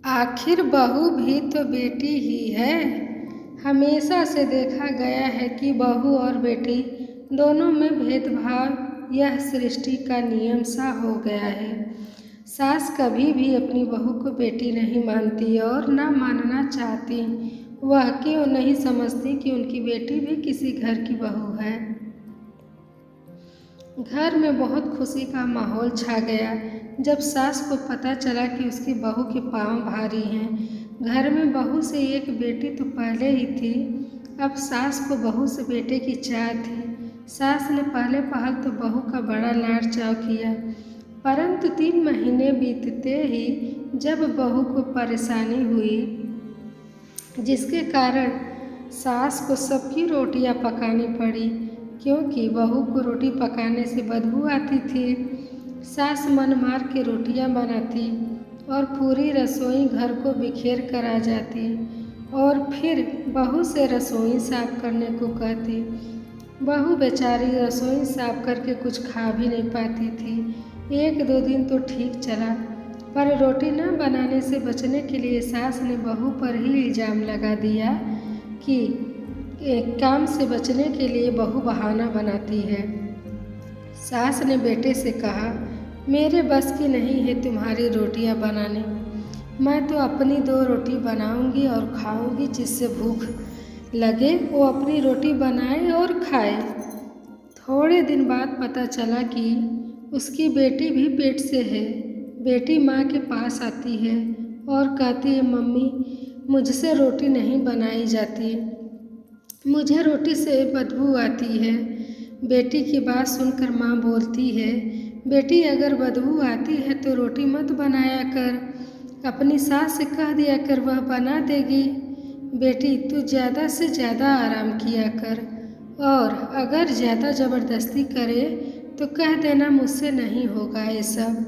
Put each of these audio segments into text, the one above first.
आखिर बहू भी तो बेटी ही है। हमेशा से देखा गया है कि बहू और बेटी दोनों में भेदभाव यह सृष्टि का नियम सा हो गया है। सास कभी भी अपनी बहू को बेटी नहीं मानती और न मानना चाहती। वह क्यों नहीं समझती कि उनकी बेटी भी किसी घर की बहू है। घर में बहुत खुशी का माहौल छा गया जब सास को पता चला कि उसकी बहू के पाँव भारी हैं। घर में बहू से एक बेटी तो पहले ही थी, अब सास को बहू से बेटे की चाह थी। सास ने पहले पहल तो बहू का बड़ा लाड़ चाव किया, परंतु 3 महीने बीतते ही जब बहू को परेशानी हुई, जिसके कारण सास को सबकी रोटियां पकानी पड़ी, क्योंकि बहू को रोटी पकाने से बदबू आती थी। सास मन मार के रोटियां बनाती और पूरी रसोई घर को बिखेर कर आ जाती और फिर बहू से रसोई साफ करने को कहती। बहू बेचारी रसोई साफ करके कुछ खा भी नहीं पाती थी। 1-2 दिन तो ठीक चला, पर रोटी न बनाने से बचने के लिए सास ने बहू पर ही इल्ज़ाम लगा दिया कि काम से बचने के लिए बहू बहाना बनाती है। सास ने बेटे से कहा, मेरे बस की नहीं है तुम्हारी रोटियां बनाने। मैं तो अपनी 2 रोटी बनाऊंगी और खाऊंगी, जिससे भूख लगे वो अपनी रोटी बनाए और खाए। थोड़े दिन बाद पता चला कि उसकी बेटी भी पेट से है। बेटी माँ के पास आती है और कहती है, मम्मी मुझसे रोटी नहीं बनाई जाती, मुझे रोटी से बदबू आती है। बेटी की बात सुनकर माँ बोलती है, बेटी अगर बदबू आती है तो रोटी मत बनाया कर, अपनी सास से कह दिया कर, वह बना देगी। बेटी तू ज़्यादा से ज़्यादा आराम किया कर, और अगर ज़्यादा ज़बरदस्ती करे तो कह देना मुझसे नहीं होगा ये सब।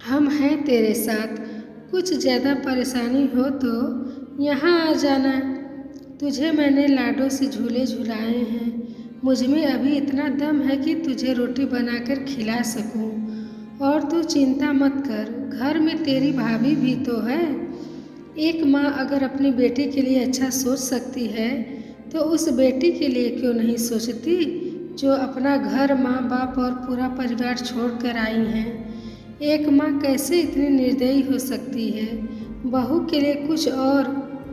हम हैं तेरे साथ, कुछ ज़्यादा परेशानी हो तो यहाँ आ जाना। तुझे मैंने लाडों से झूले झुलाए हैं। मुझ में अभी इतना दम है कि तुझे रोटी बनाकर खिला सकूं। और तू चिंता मत कर, घर में तेरी भाभी भी तो है। एक माँ अगर अपनी बेटी के लिए अच्छा सोच सकती है तो उस बेटी के लिए क्यों नहीं सोचती जो अपना घर, माँ बाप और पूरा परिवार छोड़कर आई हैं। एक माँ कैसे इतनी निर्दयी हो सकती है। बहू के लिए कुछ और,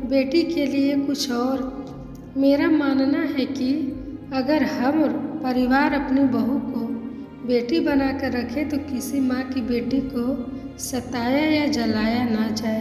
बेटी के लिए कुछ और। मेरा मानना है कि अगर हम परिवार अपनी बहू को बेटी बनाकर रखे तो किसी माँ की बेटी को सताया या जलाया ना जाए।